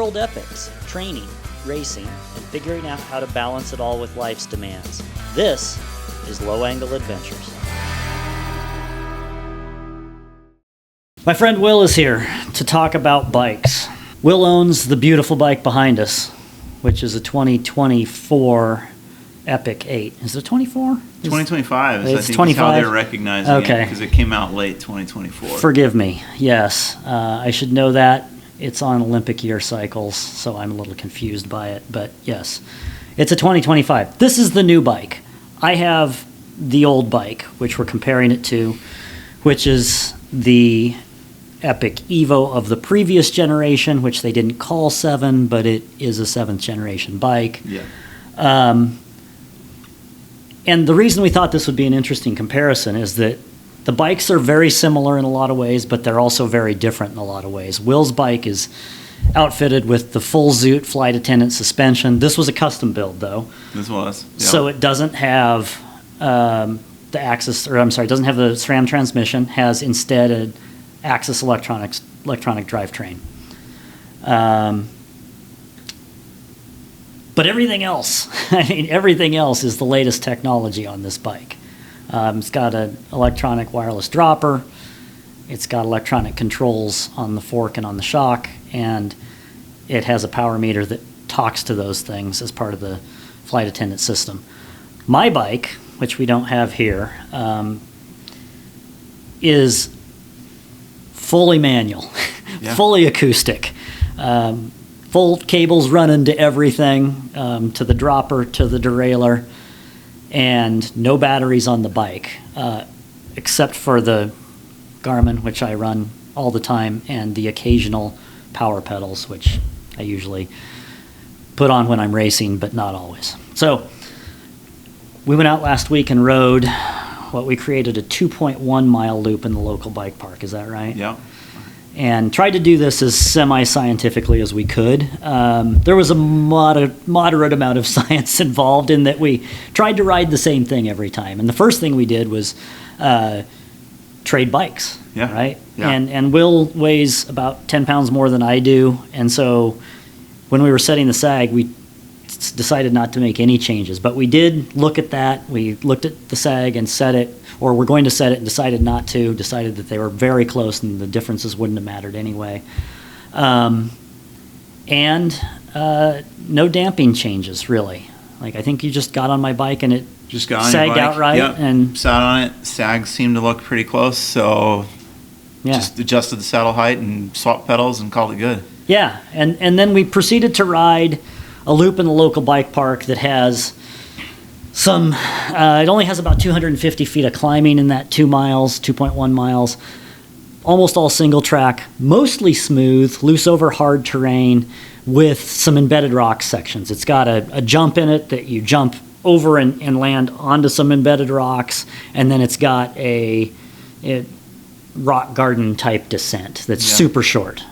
real-world epics, training, racing, and figuring out how to balance it all with life's demands. This is Low Angle Adventures. My friend Will is here to talk about bikes. Will owns the beautiful bike behind us, which is a 2024 Epic 8. Is it 24? 2025 is, it's I think, 25? how they're recognizing Okay. it, because it came out late 2024. Forgive me. Yes, I should know that. It's on Olympic year cycles, so I'm a little confused by it. But yes, it's a 2025. This is the new bike. I have the old bike, which we're comparing it to, which is the Epic Evo of the previous generation, which they didn't call 7, but it is a 7th generation bike. Yeah. And the reason we thought this would be an interesting comparison is that the bikes are very similar in a lot of ways, but they're also very different in a lot of ways. Will's bike is outfitted with the full Zoot Flight Attendant suspension. This was a custom build, though. This was. Yeah. So it doesn't have the doesn't have the SRAM transmission, has instead an Axis electronic drivetrain. But everything else, everything else is the latest technology on this bike. It's got an electronic wireless dropper. It's got electronic controls on the fork and on the shock, and it has a power meter that talks to those things as part of the flight attendant system. My bike, which we don't have here, is fully manual, Yeah. fully acoustic. Full cables running to everything, to the dropper, to the derailleur, and no batteries on the bike, except for the Garmin, which I run all the time, and the occasional power pedals, which I usually put on when I'm racing, but not always. So we went out last week and rode what we created a 2.1 mile loop in the local bike park. Is that right? Yeah. And tried to do this as semi-scientifically as we could. There was a moderate amount of science involved in that we tried to ride the same thing every time. And the first thing we did was trade bikes, Yeah. right? Yeah. And Will weighs about 10 pounds more than I do. And so when we were setting the sag, we decided not to make any changes. But we did look at that. We looked at the sag and set it, or we're going to set it, and decided not to, decided that they were very close and the differences wouldn't have mattered anyway. And no damping changes, really. Like, I think you just got on my bike and it Just got on sagged your bike. outright. Yep. And Sat on it. Sags seemed to look pretty close, so yeah. just adjusted the saddle height and swapped pedals and called it good. Yeah, and then we proceeded to ride a loop in the local bike park that has some, it only has about 250 feet of climbing in that 2.1 miles, almost all single track, mostly smooth, loose over hard terrain with some embedded rock sections. It's got a jump in it that you jump over and land onto some embedded rocks, and then it's got a rock garden type descent that's super short.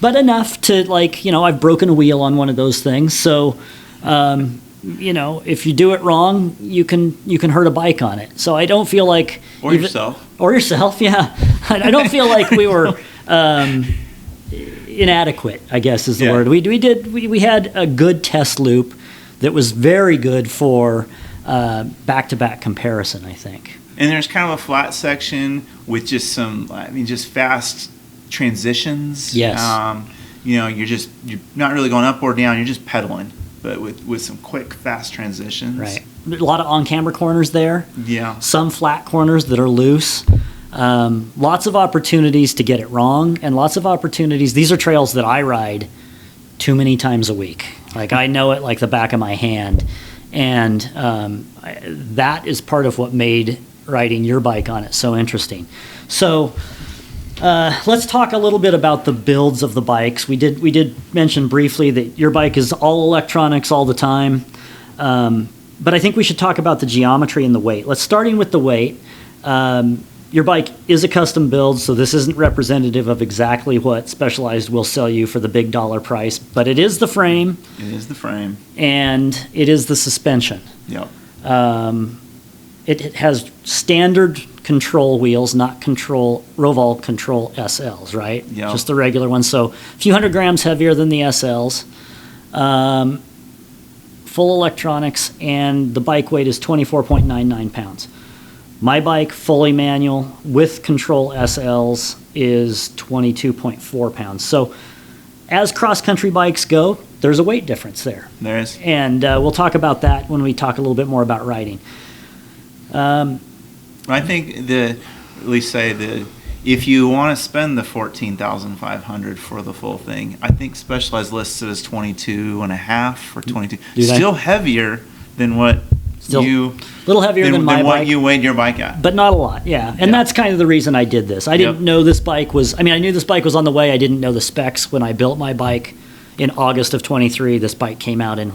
But enough to, like, I've broken a wheel on one of those things. So, if you do it wrong, you can hurt a bike on it. So I don't feel like... Or yourself. Or yourself, yeah. I don't feel like we were inadequate, I guess is the word. We had a good test loop that was very good for back-to-back comparison, I think. And there's kind of a flat section with just some, just fast transitions. Yes. You're not really going up or down, you're just pedaling, but with some quick, fast transitions. Right. A lot of on-camera corners there. Yeah. Some flat corners that are loose. Lots of opportunities to get it wrong, and lots of opportunities. These are trails that I ride too many times a week. Like, I know it like the back of my hand. And that is part of what made riding your bike on it so interesting. So let's talk a little bit about the builds of the bikes. We did mention briefly that your bike is all electronics all the time. But I think we should talk about the geometry and the weight. Starting with the weight. Your bike is a custom build, so this isn't representative of exactly what Specialized will sell you for the big dollar price, but it is the frame. It is the frame. And it is the suspension. Yep. It has standard control wheels, not Roval control SLs, right? Yeah. Just the regular ones. So a few hundred grams heavier than the SLs. Full electronics, and the bike weight is 24.99 pounds. My bike, fully manual, with control SLs, is 22.4 pounds. So as cross-country bikes go, there's a weight difference there. There is. And we'll talk about that when we talk a little bit more about riding. I think if you want to spend the $14,500 for the full thing, I think Specialized lists it as 22 and a half or 22. Still heavier than what a little heavier than my what bike, you weighed your bike at. but not a lot. Yeah, and that's kind of the reason I did this. I didn't know this bike was. I mean, I knew this bike was on the way. I didn't know the specs when I built my bike in August of 23. This bike came out in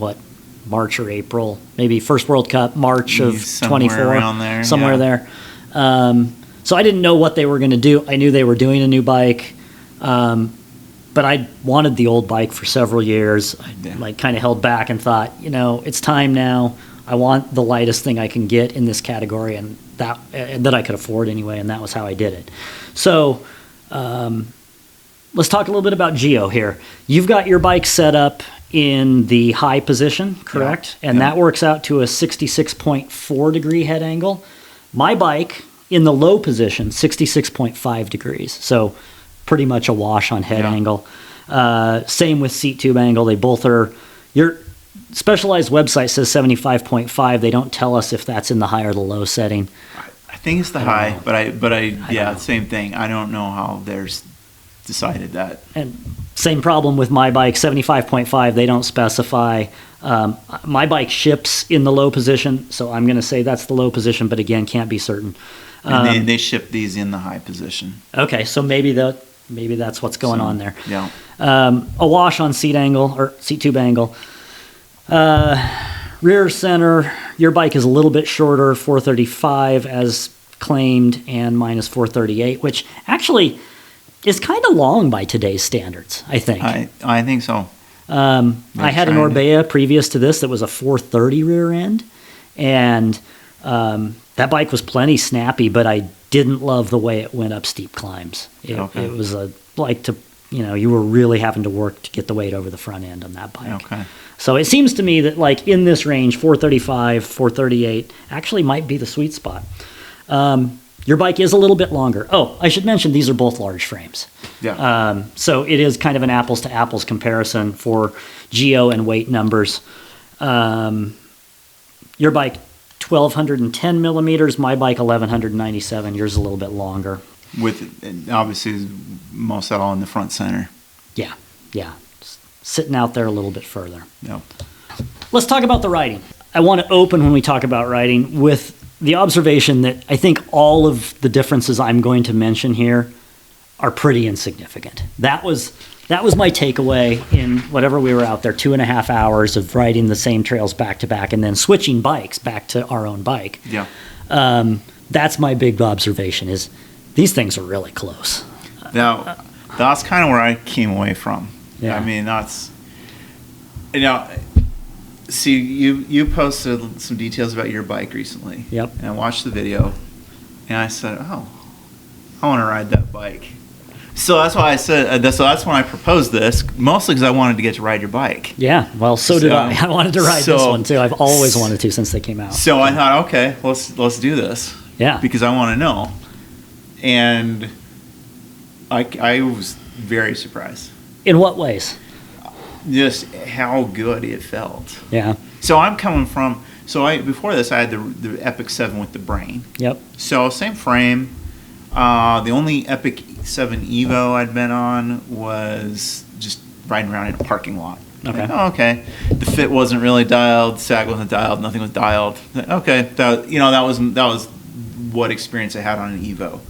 March or April, maybe first World Cup, March of 24, around there, somewhere there. So I didn't know what they were going to do. I knew they were doing a new bike, but I wanted the old bike for several years. I kind of held back and thought, it's time now. I want the lightest thing I can get in this category, and that I could afford anyway, and that was how I did it. So let's talk a little bit about Geo here. You've got your bike set up in the high position, correct? Yeah. And that works out to a 66.4 degree head angle. My bike in the low position, 66.5 degrees. So pretty much a wash on head angle. Same with seat tube angle. They both are. Your Specialized website says 75.5. They don't tell us if that's in the high or the low setting. I think it's the high, but I same thing. I don't know how theirs decided that. And same problem with my bike, 75.5. They don't specify. My bike ships in the low position, so I'm going to say that's the low position, but again, can't be certain. And they ship these in the high position. Okay, so maybe that's what's going on there. Yeah. A wash on seat angle or seat tube angle. Rear center, your bike is a little bit shorter, 435 as claimed, and mine is 438, which actually is kind of long by today's standards, I think. I think so. I had an Orbea previous to this that was a 430 rear end, and that bike was plenty snappy, but I didn't love the way it went up steep climbs. It was you were really having to work to get the weight over the front end on that bike. Okay. So it seems to me that in this range, 435, 438 actually might be the sweet spot. Your bike is a little bit longer. Oh, I should mention these are both large frames. Yeah. So it is kind of an apples to apples comparison for geo and weight numbers. Your bike 1,210 millimeters, my bike 1,197. Yours is a little bit longer. With obviously most of all in the front center. Yeah. Sitting out there a little bit further. Yep. Let's talk about the riding. I want to open when we talk about riding with the observation that I think all of the differences I'm going to mention here are pretty insignificant. That was my takeaway in whatever we were out there, 2.5 hours of riding the same trails back to back and then switching bikes back to our own bike. Yeah. That's my big observation is these things are really close. Now, that's kind of where I came away from. Yeah. I mean, that's, see, you posted some details about your bike recently. Yep. And I watched the video, and I said, oh, I want to ride that bike. So that's why I said, so that's when I proposed this, mostly because I wanted to get to ride your bike. Yeah, well, so did I. I wanted to ride this one, too. I've always wanted to since they came out. So I thought, okay, let's do this. Yeah. Because I want to know. And I was very surprised. In what ways? Just how good it felt. Yeah. So I'm coming from, before this I had the Epic 7 with the brain. Yep. So same frame. The only Epic 7 Evo I'd been on was just riding around in a parking lot. Okay. Like, okay. The fit wasn't really dialed, sag wasn't dialed, nothing was dialed. Okay. That was what experience I had on an Evo.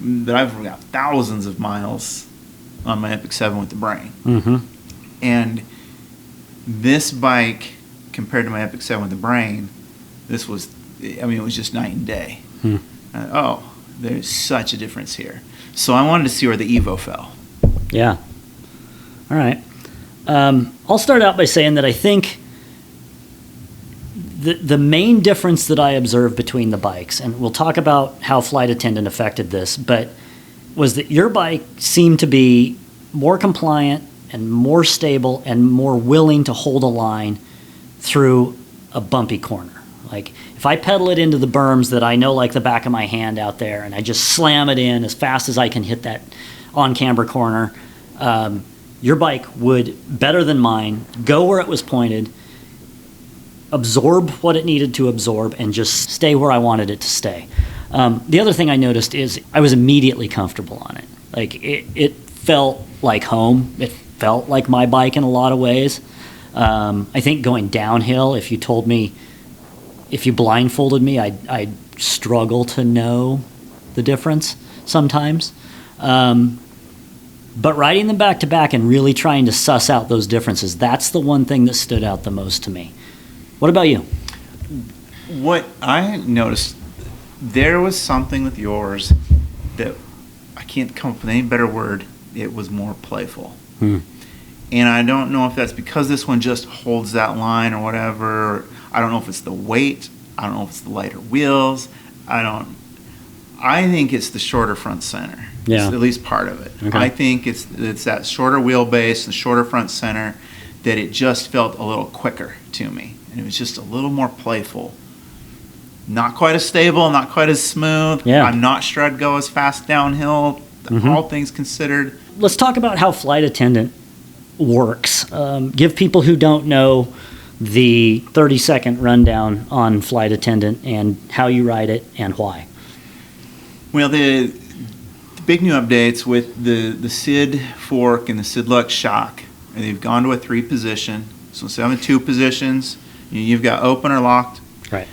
But I've got thousands of miles on my Epic 7 with the brain. Mm-hmm. And this bike, compared to my Epic 7 with the brain, it was just night and day. There's such a difference here. So I wanted to see where the Evo fell. Yeah. All right. I'll start out by saying that I think The main difference that I observed between the bikes, and we'll talk about how Flight Attendant affected this, but was that your bike seemed to be more compliant and more stable and more willing to hold a line through a bumpy corner. Like if I pedal it into the berms that I know like the back of my hand out there, and I just slam it in as fast as I can hit that on-camber corner, your bike would, better than mine, go where it was pointed, absorb what it needed to absorb, and just stay where I wanted it to stay. The other thing I noticed is I was immediately comfortable on it. Like it felt like home. It felt like my bike in a lot of ways. I think going downhill, if you blindfolded me, I'd struggle to know the difference sometimes. But riding them back to back and really trying to suss out those differences, that's the one thing that stood out the most to me. What about you? What I noticed, there was something with yours that I can't come up with any better word. It was more playful. And I don't know if that's because this one just holds that line or whatever. I don't know if it's the weight. I don't know if it's the lighter wheels. I think it's the shorter front center. Yeah. It's at least part of it. Okay. I think it's that shorter wheelbase and shorter front center that it just felt a little quicker to me. And it was just a little more playful. Not quite as stable, not quite as smooth. Yeah. I'm not sure I'd go as fast downhill, all things considered. Let's talk about how Flight Attendant works. Give people who don't know the 30-second rundown on Flight Attendant and how you ride it and why. Well, the big new updates with the SID fork and the SID Lux shock, and they've gone to a 3 position. So instead of having 2 positions, you've got open or locked. Right.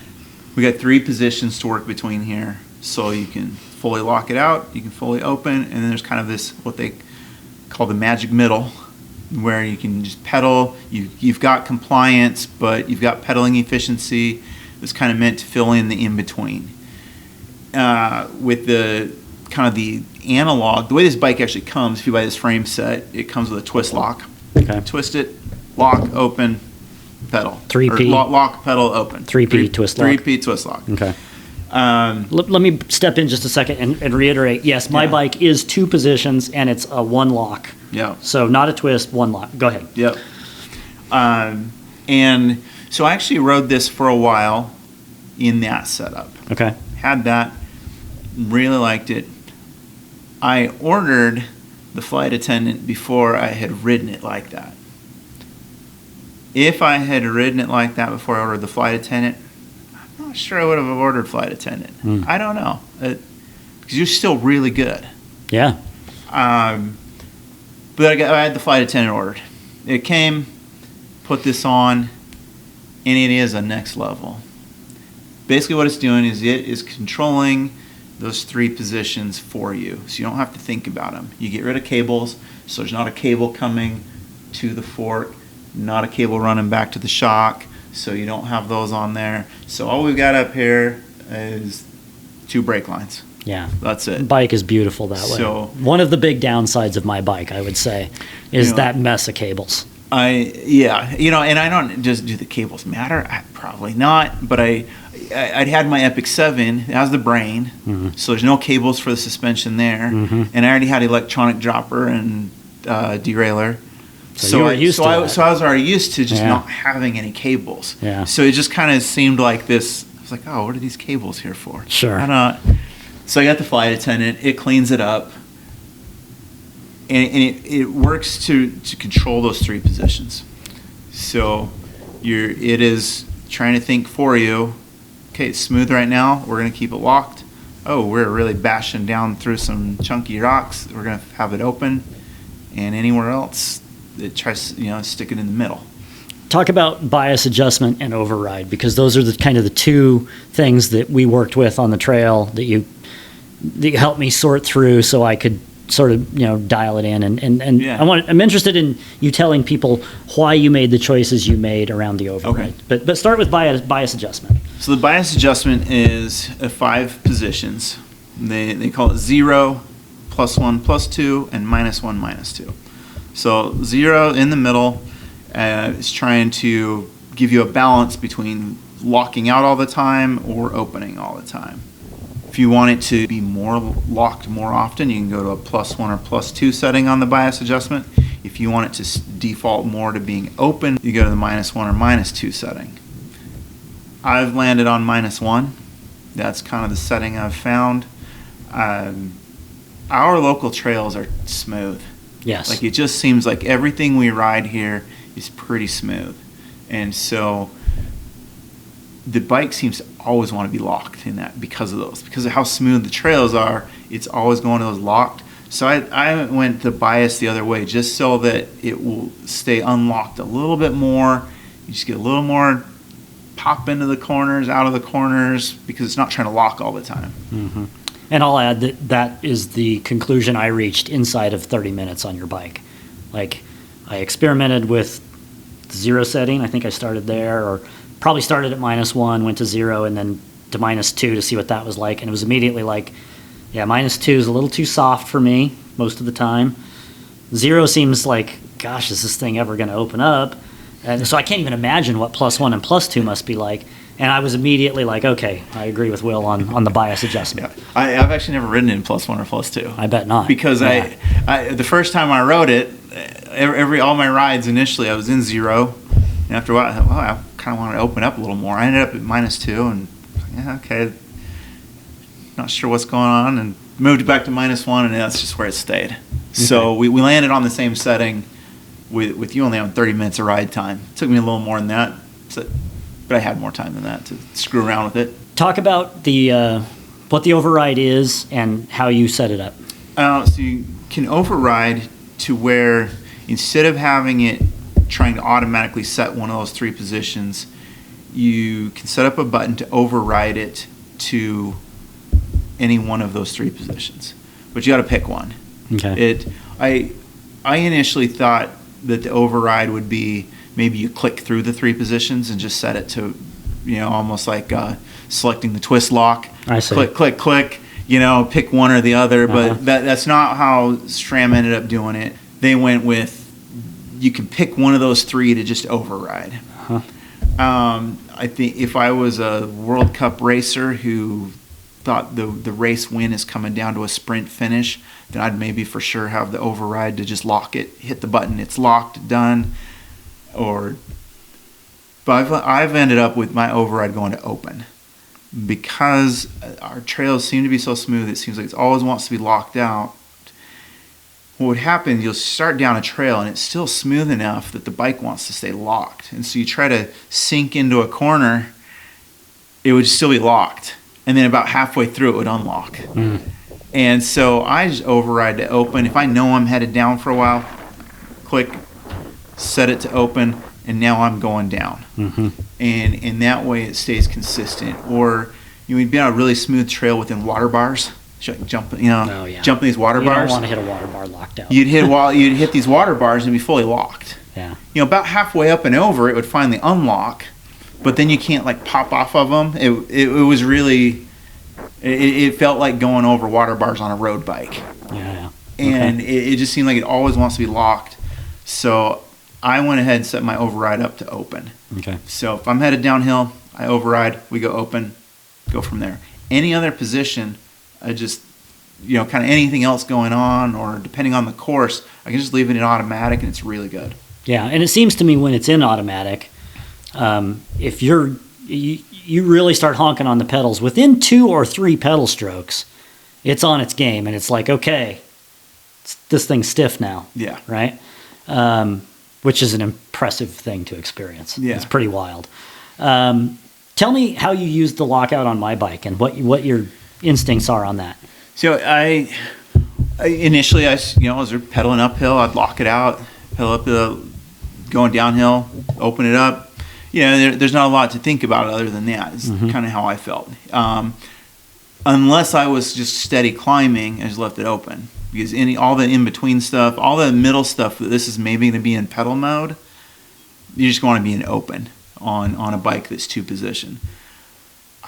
We got 3 positions to work between here. So you can fully lock it out, you can fully open, and then there's kind of this, what they call the magic middle, where you can just pedal. You've got compliance, but you've got pedaling efficiency. It's kind of meant to fill in the in-between. With the kind of the analog, the way this bike actually comes, if you buy this frame set, it comes with a twist lock. Okay. Twist it, lock, open, pedal. 3P. Or lock, pedal, open. 3P twist lock. 3P twist lock. Okay. Let me step in just a second and reiterate. Yes, my bike is 2 positions and it's a 1 lock. Yeah. So not a twist, 1 lock. Go ahead. Yep. And so I actually rode this for a while in that setup. Okay. Had that, really liked it. I ordered the Flight Attendant before I had ridden it like that. If I had ridden it like that before I ordered the Flight Attendant, I'm not sure I would have ordered Flight Attendant. I don't know. Because you're still really good. Yeah. But I had the Flight Attendant ordered. It came, put this on, and it is a next level. Basically what it's doing is it is controlling those 3 positions for you. So you don't have to think about them. You get rid of cables, so there's not a cable coming to the fork, not a cable running back to the shock, so you don't have those on there. So all we've got up here is 2 brake lines. Yeah. That's it. Bike is beautiful that way. So, one of the big downsides of my bike, I would say, is that mess of cables. And I don't just, do the cables matter? Probably not, but I'd had my Epic 7, it has the brain, so there's no cables for the suspension there, and I already had electronic dropper and derailleur. So you were used to that. So I was already used to just not having any cables. Yeah. So it just kind of seemed like this, I was like, oh, what are these cables here for? Sure. So I got the Flight Attendant, it cleans it up, and it works to control those 3 positions. So it is trying to think for you. Okay, it's smooth right now. We're going to keep it locked. Oh, we're really bashing down through some chunky rocks. We're going to have it open. And anywhere else, it tries to stick it in the middle. Talk about bias adjustment and override, because those are the kind of the 2 things that we worked with on the trail that you helped me sort through so I could sort of dial it in, and I'm interested in you telling people why you made the choices you made around the override. Okay. But start with bias adjustment. So the bias adjustment is 5 positions. They call it 0, +1, +2, and -1, -2. So 0 in the middle is trying to give you a balance between locking out all the time or opening all the time. If you want it to be more locked more often, you can go to a +1 or +2 setting on the bias adjustment. If you want it to default more to being open, you go to the -1 or -2 setting. I've landed on -1. That's kind of the setting I've found. Our local trails are smooth. Yes. Like, it just seems like everything we ride here is pretty smooth. And so the bike seems to always want to be locked in that because of those. Because of how smooth the trails are, it's always going to those locked. So I went the bias the other way just so that it will stay unlocked a little bit more. You just get a little more pop into the corners, out of the corners, because it's not trying to lock all the time. Mm-hmm. And I'll add that is the conclusion I reached inside of 30 minutes on your bike. Like, I experimented with zero setting. I think I started there, or probably started at -1, went to 0, and then to -2 to see what that was like. And it was immediately like, yeah, -2 is a little too soft for me most of the time. 0 seems like, gosh, is this thing ever going to open up? And so I can't even imagine what +1 and +2 must be like. And I was immediately like, okay, I agree with Will on the bias adjustment. Yeah. I've actually never ridden in +1 or +2. I bet not. Because I the first time I rode it, all my rides initially, I was in 0. And after a while, I thought, well, I kind of wanted to open up a little more. I ended up at -2, and yeah, okay, not sure what's going on, and moved back to -1, and that's just where it stayed. Okay. So we landed on the same setting with you only having 30 minutes of ride time. It took me a little more than that, but I had more time than that to screw around with it. Talk about the what the override is and how you set it up. So you can override to where instead of having it trying to automatically set one of those 3 positions, you can set up a button to override it to any one of those 3 positions. But you got to pick one. Okay. I initially thought that the override would be maybe you click through the 3 positions and just set it to, almost like selecting the twist lock. I see. Click, click, click, pick one or the other. But that's not how SRAM ended up doing it. They went with, you can pick one of those 3 to just override. I think if I was a World Cup racer who thought the race win is coming down to a sprint finish, then I'd maybe for sure have the override to just lock it, hit the button, it's locked, done. But I've ended up with my override going to open because our trails seem to be so smooth. It seems like it always wants to be locked out. What would happen, you'll start down a trail and it's still smooth enough that the bike wants to stay locked. And so you try to sink into a corner, it would still be locked. And then about halfway through, it would unlock. Mm. And so I just override to open. If I know I'm headed down for a while, click, set it to open, and now I'm going down. Mm-hmm. And in that way, it stays consistent. Or you'd be on a really smooth trail within water bars. Jump these water bars. You don't want to hit a water bar locked out. You'd hit these water bars and be fully locked. Yeah. About halfway up and over, it would finally unlock, but then you can't like pop off of them. It was really, it felt like going over water bars on a road bike. Yeah. And it just seemed like it always wants to be locked. So I went ahead and set my override up to open. Okay. So if I'm headed downhill, I override, we go open, go from there. Any other position, I just, kind of anything else going on, or depending on the course, I can just leave it in automatic and it's really good. Yeah, and it seems to me when it's in automatic, if you really start honking on the pedals, within 2 or 3 pedal strokes, it's on its game, and it's like, okay, this thing's stiff now. Yeah. Right? Which is an impressive thing to experience. Yeah. It's pretty wild. Tell me how you used the lockout on my bike and what your instincts are on that. So I initially, I was pedaling uphill, I'd lock it out, pedal up going downhill, open it up. There's not a lot to think about other than that. It's kind of how I felt. Unless I was just steady climbing, I just left it open. Because all the in-between stuff, all the middle stuff, this is maybe going to be in pedal mode, you just want to be in open on a bike that's 2-position.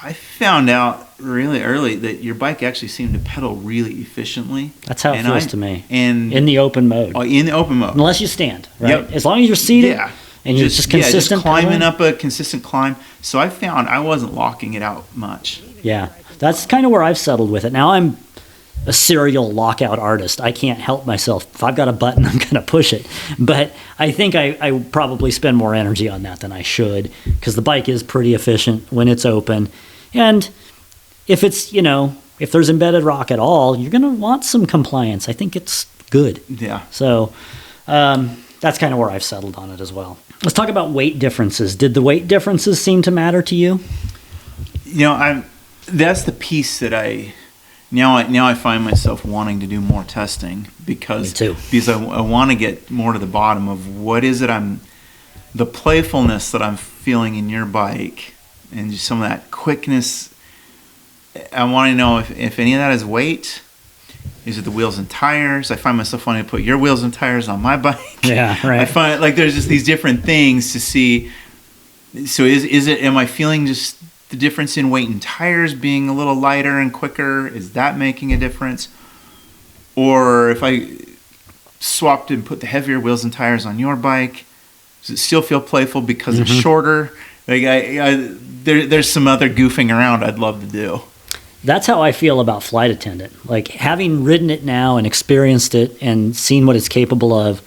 I found out really early that your bike actually seemed to pedal really efficiently. That's how it feels to me. And in the open mode. Oh, in the open mode. Unless you stand, right? Yep. As long as you're seated, and you're just consistent just climbing pedaling? up a consistent climb. So I found I wasn't locking it out much. Yeah, that's kind of where I've settled with it. Now I'm a serial lockout artist. I can't help myself. If I've got a button, I'm going to push it. But I think I probably spend more energy on that than I should, because the bike is pretty efficient when it's open. And if it's, if there's embedded rock at all, you're going to want some compliance. I think it's good. Yeah. So that's kind of where I've settled on it as well. Let's talk about weight differences. Did the weight differences seem to matter to you? That's the piece that now I find myself wanting to do more testing because I want to get more to the bottom of what is it the playfulness that I'm feeling in your bike and just some of that quickness. I want to know if any of that is weight. Is it the wheels and tires? I find myself wanting to put your wheels and tires on my bike. Yeah, right. I find there's just these different things to see. So am I feeling just the difference in weight and tires being a little lighter and quicker? Is that making a difference? Or if I swapped and put the heavier wheels and tires on your bike, does it still feel playful because it's shorter? There's some other goofing around I'd love to do. That's how I feel about Flight Attendant. Like, having ridden it now and experienced it and seen what it's capable of,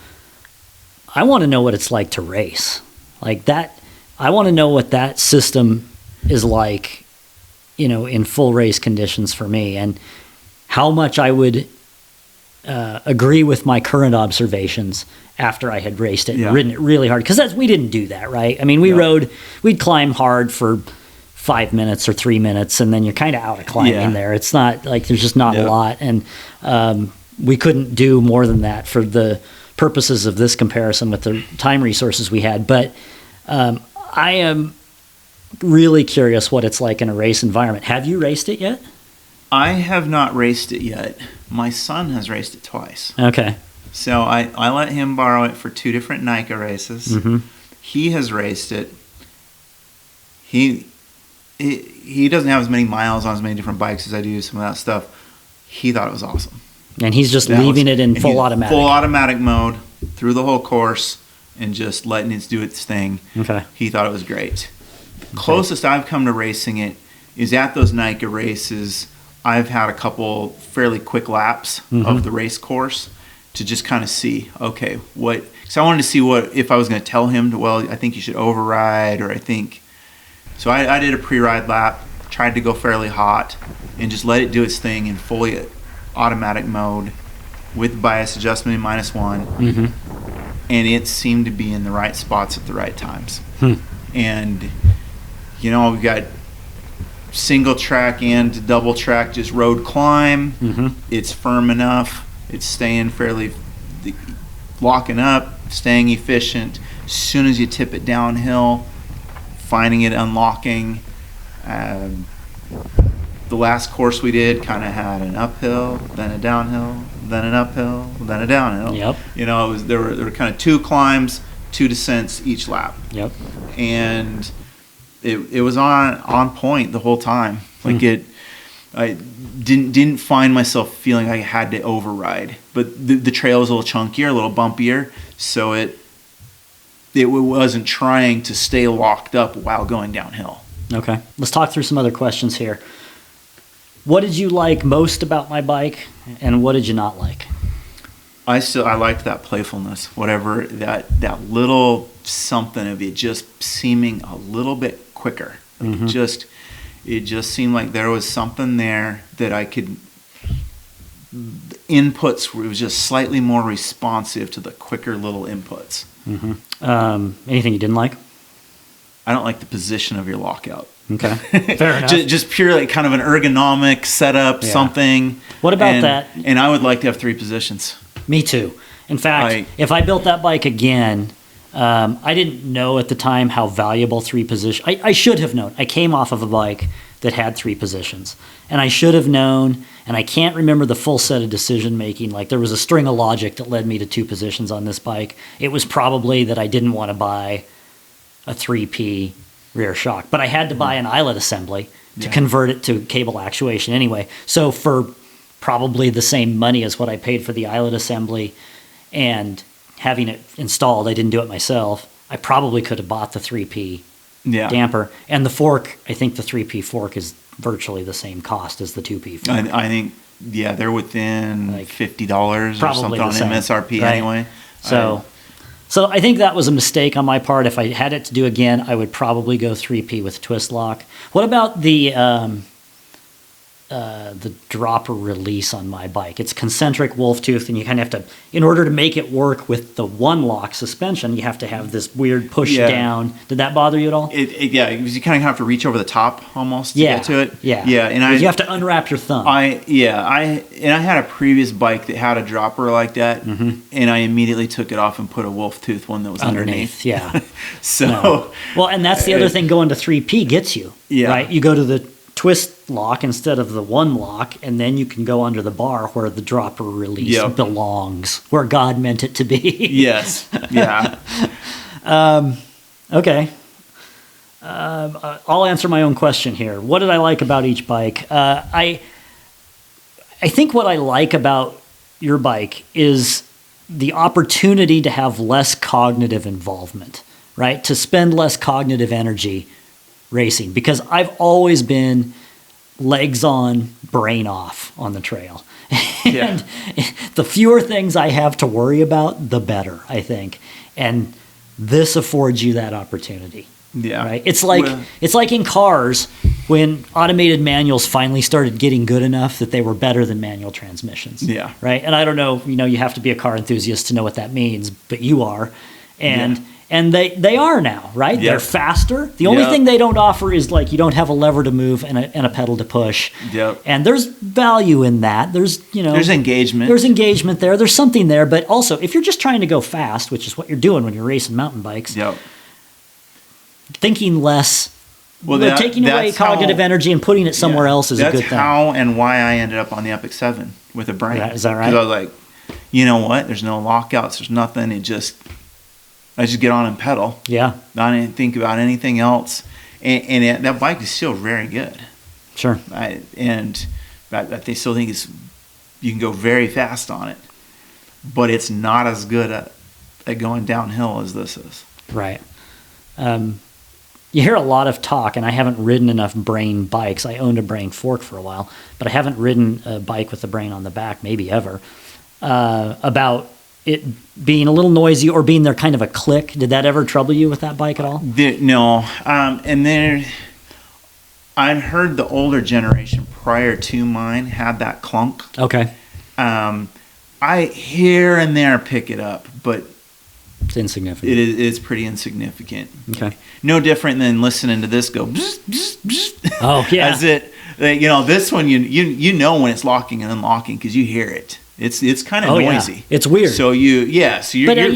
I want to know what it's like to race. Like that, I want to know what that system is like, in full race conditions for me, and how much I would agree with my current observations after I had raced it and ridden it really hard. Because we didn't do that, right? I mean, we'd climb hard for 5 minutes or 3 minutes, and then you're kind of out of climbing there. It's not like there's just not a lot. And we couldn't do more than that for the purposes of this comparison with the time resources we had. But I am really curious what it's like in a race environment. Have you raced it yet? I have not raced it yet. My son has raced it twice. Okay. So I let him borrow it for 2 different NICA races. Mm-hmm. He has raced it. He doesn't have as many miles on as many different bikes as I do, some of that stuff. He thought it was awesome. And he's just leaving it in full automatic. Full automatic mode through the whole course and just letting it do its thing. Okay. He thought it was great. Closest I've come to racing it is at those NICA races. I've had a couple fairly quick laps of the race course to just kind of see, okay, because I wanted to see if I was going to tell him, I think you should override, or I think. So I did a pre-ride lap, tried to go fairly hot, and just let it do its thing in fully automatic mode with bias adjustment in -1. Mm-hmm. And it seemed to be in the right spots at the right times. And, we've got single track and double track, just road climb. Mm-hmm. It's firm enough. It's staying fairly, locking up, staying efficient. As soon as you tip it downhill, finding it unlocking. The last course we did kind of had an uphill, then a downhill, then an uphill, then a downhill. Yep. There were kind of 2 climbs, 2 descents each lap. Yep. And it was on point the whole time. I didn't find myself feeling like I had to override, but the trail was a little chunkier, a little bumpier, so it wasn't trying to stay locked up while going downhill. Okay. Let's talk through some other questions here. What did you like most about my bike, and what did you not like? I liked that playfulness, whatever, that little something of it just seeming a little bit quicker. Mm-hmm. It just seemed like there was something there that I could. Inputs it was just slightly more responsive to the quicker little inputs. Mm-hmm. Anything you didn't like? I don't like the position of your lockout. Okay, fair enough. Just purely kind of an ergonomic setup, something. What about that? And I would like to have 3 positions. Me too. In fact, if I built that bike again, I didn't know at the time how valuable 3 positions. I should have known. I came off of a bike that had 3 positions, and I should have known. And I can't remember the full set of decision making. Like, there was a string of logic that led me to 2 positions on this bike. It was probably that I didn't want to buy a 3P rear shock, but I had to buy an eyelet assembly to convert it to cable actuation anyway. So for probably the same money as what I paid for the eyelet assembly and having it installed, I didn't do it myself, I probably could have bought the 3P Yeah. damper. And the fork, I think the 3P fork is virtually the same cost as the 2P fork. I think, yeah, they're within Like, $50 or probably something the on same, MSRP right? anyway. So I think that was a mistake on my part. If I had it to do again, I would probably go 3P with twist lock. What about the dropper release on my bike? It's concentric wolf tooth, and you kind of have to, in order to make it work with the one lock suspension, you have to have this weird push down. Did that bother you at all? Yeah, because you kind of have to reach over the top almost to get to it. Yeah. And you have to unwrap your thumb. I had a previous bike that had a dropper like that, and I immediately took it off and put a wolf tooth one that was underneath. Yeah. So No. Well, and that's the other thing going to 3P gets you. Yeah. Right? You go to the twist lock instead of the one lock, and then you can go under the bar where the dropper release belongs, where God meant it to be. Yes. Yeah. Okay. I'll answer my own question here. What did I like about each bike? I think what I like about your bike is the opportunity to have less cognitive involvement, right? To spend less cognitive energy racing, because I've always been legs on, brain off on the trail. And the fewer things I have to worry about, the better, I think. And this affords you that opportunity. Yeah. Right? It's like in cars when automated manuals finally started getting good enough that they were better than manual transmissions. Yeah. Right? And I don't know, you have to be a car enthusiast to know what that means, but you are. And they are now, right? Yep. They're faster. The only thing they don't offer is like you don't have a lever to move and a pedal to push. Yep. And there's value in that. There's engagement. There's engagement there. There's something there. But also, if you're just trying to go fast, which is what you're doing when you're racing mountain bikes, thinking less, taking away cognitive energy and putting it somewhere else is a good thing. That's how and why I ended up on the Epic 7 with a brain. Is that right? Because I was like, you know what? There's no lockouts. There's nothing. I just get on and pedal. Yeah. I didn't think about anything else. And that bike is still very good. Sure. And they still think you can go very fast on it. But it's not as good at going downhill as this is. Right. You hear a lot of talk, and I haven't ridden enough brain bikes. I owned a brain fork for a while, but I haven't ridden a bike with a brain on the back, maybe ever, about it being a little noisy or being there kind of a click. Did that ever trouble you with that bike at all? No. I'd heard the older generation prior to mine had that clunk. Okay. I here and there pick it up, but it's insignificant. It's pretty insignificant. Okay. No different than listening to this go. Bzz, bzz, bzz. Oh yeah. As this one you know when it's locking and unlocking because you hear it. It's kind of noisy. Yeah. It's weird. So you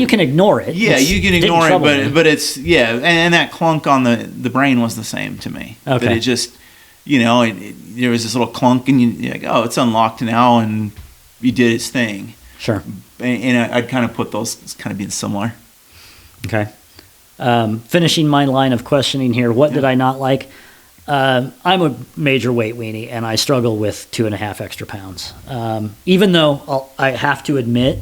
can ignore it. Yeah, you can ignore it, but it's and that clunk on the brain was the same to me. Okay. But it just there was this little clunk and you're like, oh, it's unlocked now, and you did its thing. Sure. And I'd kind of put those as kind of being similar. Okay. Finishing my line of questioning here, what did I not like? I'm a major weight weenie, and I struggle with 2.5 extra pounds. Even though I have to admit,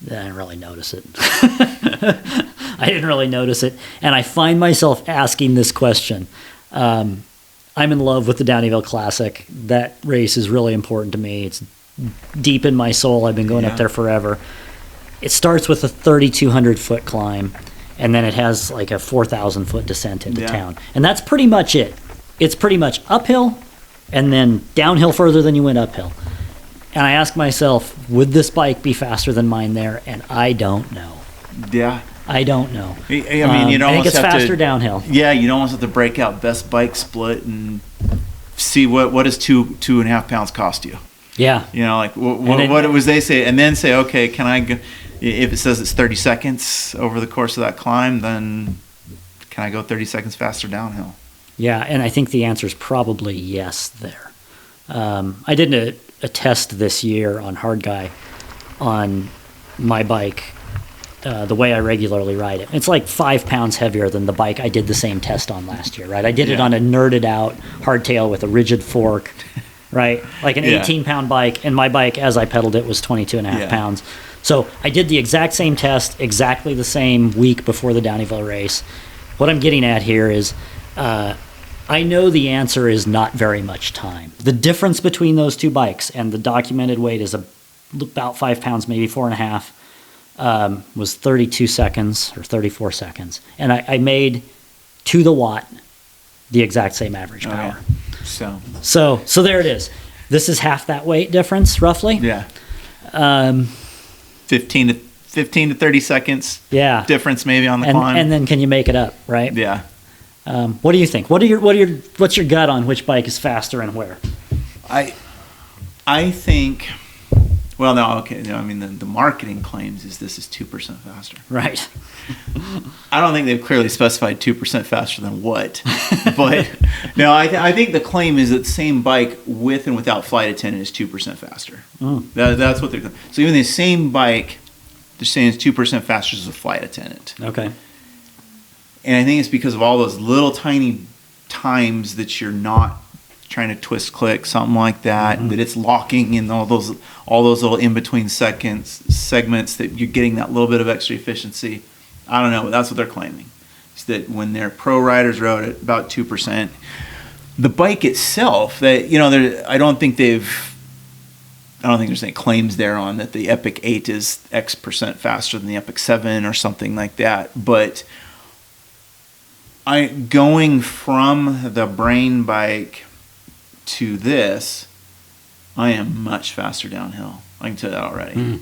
I didn't really notice it. I didn't really notice it. And I find myself asking this question. I'm in love with the Downieville Classic. That race is really important to me. It's deep in my soul. I've been going up there forever. It starts with a 3,200 foot climb, and then it has like a 4,000 foot descent into town. And that's pretty much it. It's pretty much uphill and then downhill further than you went uphill. And I ask myself, would this bike be faster than mine there? And I don't know. Yeah. I don't know. I mean, you'd almost I think it's have faster downhill. Yeah, you'd almost have to break out best bike split and see what does 2.5 pounds cost you. Yeah. Like what was they say, and then say, okay, can I go, if it says it's 30 seconds over the course of that climb, then can I go 30 seconds faster downhill? Yeah, and I think the answer is probably yes there. I did a test this year on Hard Guy on my bike, the way I regularly ride it. It's like 5 pounds heavier than the bike I did the same test on last year, right? I did it on a nerded out hardtail with a rigid fork, right? Like an Yeah. 18-pound bike, and my bike, as I pedaled it, was 22 and a half Yeah. pounds. So I did the exact same test, exactly the same week before the Downieville race. What I'm getting at here is I know the answer is not very much time. The difference between those two bikes, and the documented weight is about 5 pounds, maybe 4.5, was 32 seconds or 34 seconds. And I made to the watt the exact same average power. Yeah. So there it is. This is half that weight difference, roughly. Yeah. 15 to 30 seconds. Yeah. Difference maybe on the climb. And then can you make it up, right? Yeah. What do you think? What's your gut on which bike is faster and where? I think. Well, no, okay. No, I mean, the marketing claims is this is 2% faster. Right. I don't think they've clearly specified 2% faster than what. But no, I think the claim is that the same bike with and without Flight Attendant is 2% faster. Mm. That's what they're claiming. So even the same bike, they're saying it's 2% faster as a Flight Attendant. Okay. And I think it's because of all those little tiny times that you're not trying to twist click, something like that, that it's locking in all those little in between segments that you're getting that little bit of extra efficiency. I don't know, but that's what they're claiming. Is that when their pro riders rode at about 2%, the bike itself, that I don't think there's any claims there on that the Epic 8 is X% faster than the Epic 7 or something like that, but going from the Brain bike to this, I am much faster downhill. I can tell you that already.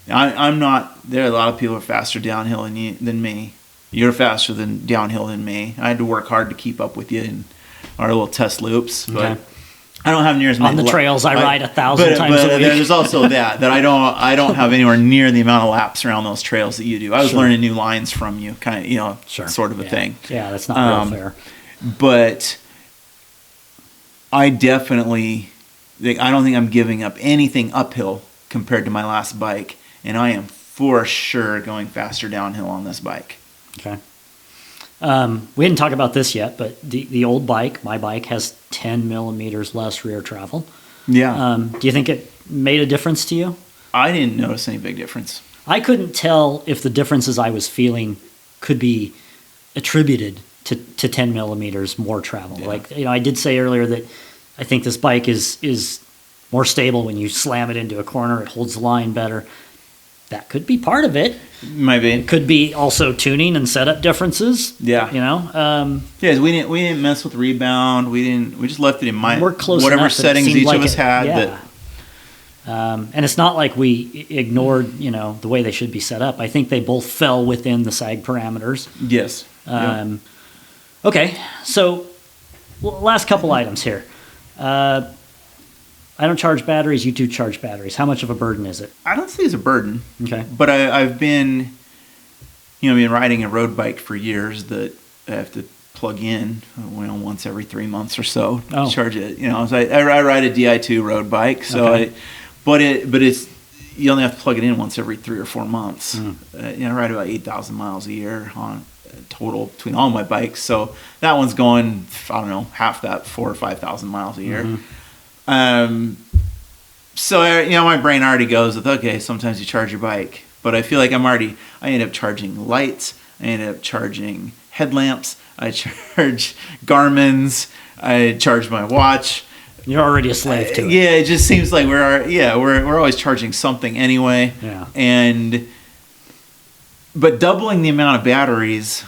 I'm not. There are a lot of people who are faster downhill than me. You're faster downhill than me. I had to work hard to keep up with you in our little test loops, but Okay. I don't have near as many On the trails, I ride 1,000 times a week. There's also that I don't have anywhere near the amount of laps around those trails that you do. I was learning new lines from you, kind of, sort of a thing. Yeah, that's not real fair. But I definitely, I don't think I'm giving up anything uphill compared to my last bike, and I am for sure going faster downhill on this bike. Okay. We didn't talk about this yet, but the old bike, my bike, has 10 millimeters less rear travel. Yeah. Do you think it made a difference to you? I didn't notice any big difference. I couldn't tell if the differences I was feeling could be attributed to 10 millimeters more travel. Yeah. Like, I did say earlier that I think this bike is more stable when you slam it into a corner. It holds the line better. That could be part of it. Maybe. It could be also tuning and setup differences. Yeah. Yeah, we didn't mess with rebound. We just left it in We're close whatever enough that it settings seemed each like of us had. Yeah. And it's not like we ignored, the way they should be set up. I think they both fell within the SAG parameters. Yes. Okay, so last couple items here. I don't charge batteries. You do charge batteries. How much of a burden is it? I don't see it as a burden. Okay. But I've been riding a road bike for years that I have to plug in once every 3 months or so. Oh. Charge it. So I ride a Di2 road bike. So Okay. but it's you only have to plug it in once every 3 or 4 months. I ride about 8,000 miles a year on total between all my bikes. So that one's going, I don't know, half that, 4,000 or 5,000 miles a year. So my brain already goes with, okay, sometimes you charge your bike, but I feel like I end up charging lights, I end up charging headlamps, I charge Garmin's, I charge my watch. You're already a slave to it. Yeah, it just seems like we're always charging something anyway. Yeah. But doubling the amount of batteries,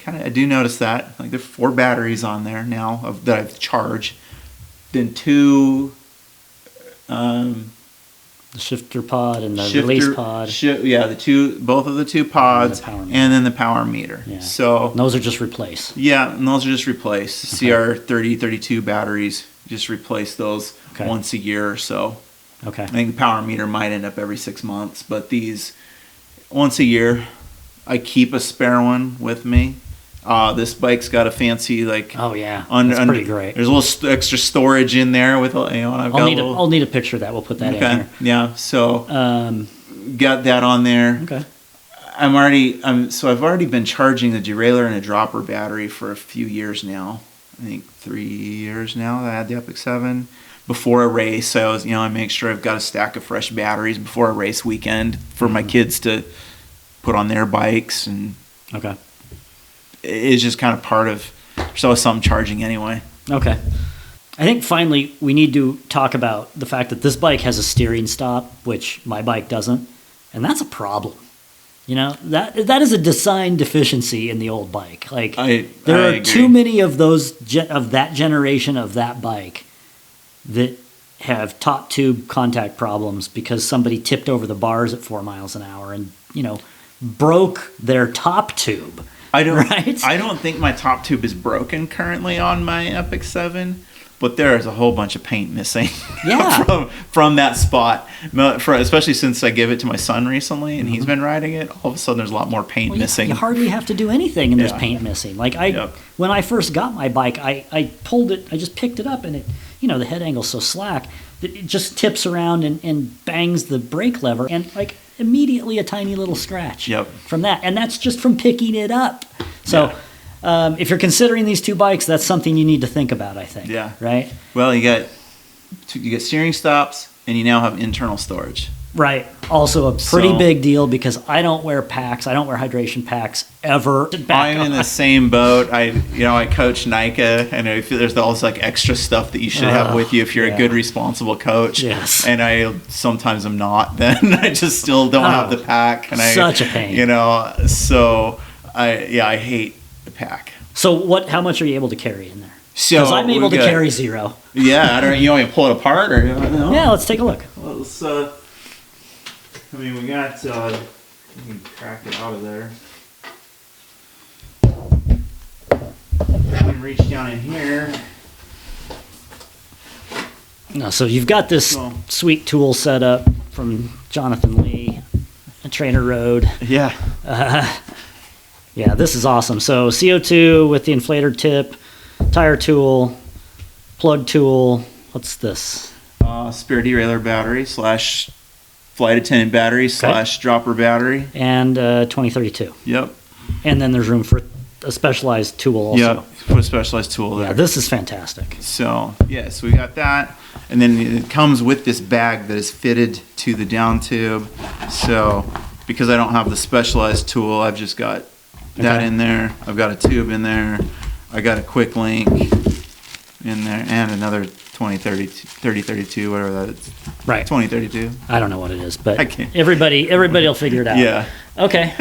I do notice that. Like, there are 4 batteries on there now that I've charged. Then 2 the shifter pod and the release pod. Both of the 2 pods, and then the power meter. Yeah. So and those are just replaced. Yeah, and those are just replaced. Okay. CR30, 32 batteries, just replace those once a year or so. Okay. I think the power meter might end up every 6 months, but these once a year. I keep a spare one with me. This bike's got a fancy Oh yeah, that's pretty great. There's a little extra storage in there with and I've got I'll need a picture of that. We'll put that in here. Yeah, so got that on there. Okay. I've already been charging the derailleur and a dropper battery for a few years now. I think 3 years now that I had the Epic 7. before a race. I always, I make sure I've got a stack of fresh batteries before a race weekend for my kids to put on their bikes, and Okay. it's just kind of part of. There's always something charging anyway. Okay. I think finally we need to talk about the fact that this bike has a steering stop, which my bike doesn't, and that's a problem. That is a design deficiency in the old bike. Like there are agree. too many of those of that generation of that bike that have top tube contact problems because somebody tipped over the bars at 4 miles an hour and broke their top tube. I don't. Right? I don't think my top tube is broken currently on my Epic 7, but there is a whole bunch of paint missing. Yeah. from that spot, especially since I gave it to my son recently and he's been riding it. All of a sudden, there's a lot more paint missing. You hardly have to do anything and there's paint missing. Like when I first got my bike, I pulled it. I just picked it up and it, the head angle's so slack that it just tips around and bangs the brake lever and like immediately a tiny little scratch from that. And that's just from picking it up. So if you're considering these two bikes, that's something you need to think about, I think. Yeah. Right? Well, you get steering stops and you now have internal storage. Right. Also a pretty big deal because I don't wear packs. I don't wear hydration packs ever. I'm in the same boat. I coach NICA, and I feel there's all this like extra stuff that you should have with you if you're a good, responsible coach. Yes. And I sometimes am not. Then I just still don't have the pack. And such a pain. So I hate the pack. So how much are you able to carry in there? Because I'm able to carry 0. Yeah. I don't. You want me to pull it apart or? Yeah. Let's take a look. Well, we got, we can crack it out of there. We can reach down in here. No, so you've got this sweet tool set up from Jonathan Lee, at Trainer Road. Yeah. Yeah, this is awesome. So CO2 with the inflator tip, tire tool, plug tool. What's this? Spare derailleur battery / flight attendant battery / dropper battery. And 2032. Yep. And then there's room for a specialized tool also. Yep, put a specialized tool there. Yeah, this is fantastic. So we got that. And then it comes with this bag that is fitted to the down tube. So because I don't have the specialized tool, I've just got that in there. I've got a tube in there. I got a quick link in there and another 3032, whatever that is. Right. 2032. I don't know what it is, but everybody will figure it out. Yeah. Okay.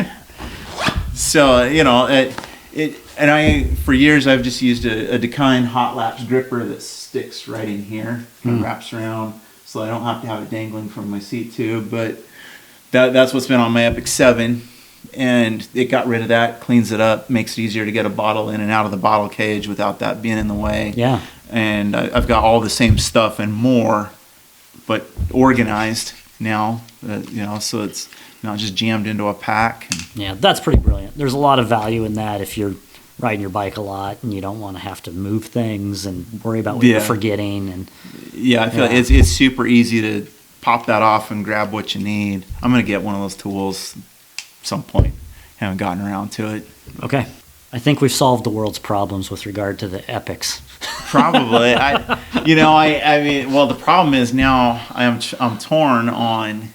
So, and I, for years, I've just used a Dakine hot laps gripper that sticks right in here and wraps around, so I don't have to have it dangling from my seat tube. But that's what's been on my Epic 7, and it got rid of that, cleans it up, makes it easier to get a bottle in and out of the bottle cage without that being in the way. Yeah. And I've got all the same stuff and more, but organized now, so it's not just jammed into a pack. Yeah, that's pretty brilliant. There's a lot of value in that if you're riding your bike a lot and you don't want to have to move things and worry about what you're forgetting. And I feel like it's super easy to pop that off and grab what you need. I'm going to get one of those tools at some point. Haven't gotten around to it. Okay. I think we've solved the world's problems with regard to the Epics. Probably. I mean, well, the problem is now I'm torn on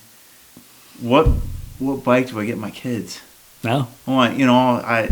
what bike do I get my kids? No. I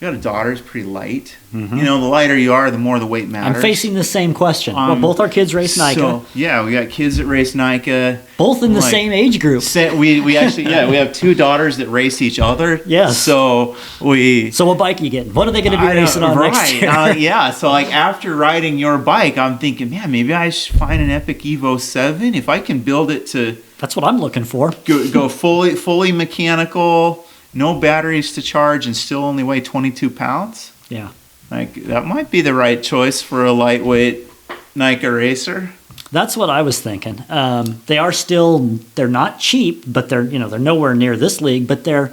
got a daughter who's pretty light. Mm-hmm. The lighter you are, the more the weight matters. I'm facing the same question. Well, both our kids race NICA. So, yeah, we got kids that race NICA. Both in the same age group. We actually, we have 2 daughters that race each other. Yes. So what bike are you getting? What are they going to be racing on next year? So after riding your bike, I'm thinking, man, maybe I should find an Epic Evo 7 if I can build it to. That's what I'm looking for. Go fully mechanical. No batteries to charge and still only weigh 22 pounds? Yeah. That might be the right choice for a lightweight NICA racer. That's what I was thinking. They're not cheap, but they're nowhere near this league, but they're,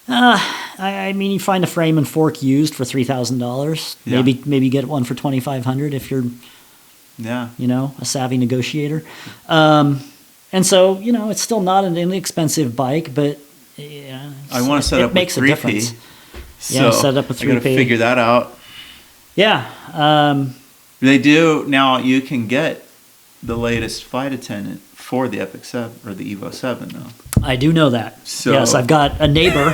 you find a frame and fork used for $3,000. Yeah. Maybe get one for $2,500 if you're, a savvy negotiator. And so, it's still not an inexpensive bike, but I want to set up a 3P. So set up a 3P. I got to figure that out. Yeah. They do now. You can get the latest flight attendant for the Epic 7 or the Evo 7 though. I do know that. So- Yes, I've got a neighbor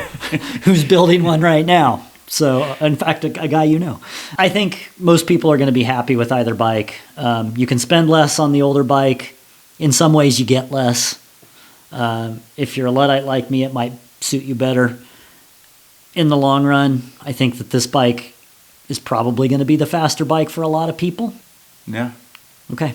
who's building one right now. So, in fact, a guy you know. I think most people are going to be happy with either bike. You can spend less on the older bike. In some ways, you get less. If you're a Luddite like me, it might suit you better. In the long run, I think that this bike is probably going to be the faster bike for a lot of people. Yeah. Okay.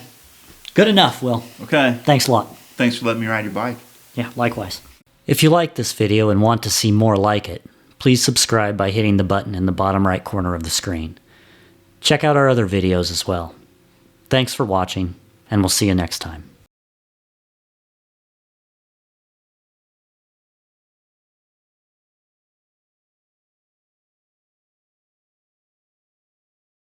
Good enough, Will. Okay. Thanks a lot. Thanks for letting me ride your bike. Yeah, likewise. If you like this video and want to see more like it, please subscribe by hitting the button in the bottom right corner of the screen. Check out our other videos as well. Thanks for watching, and we'll see you next time.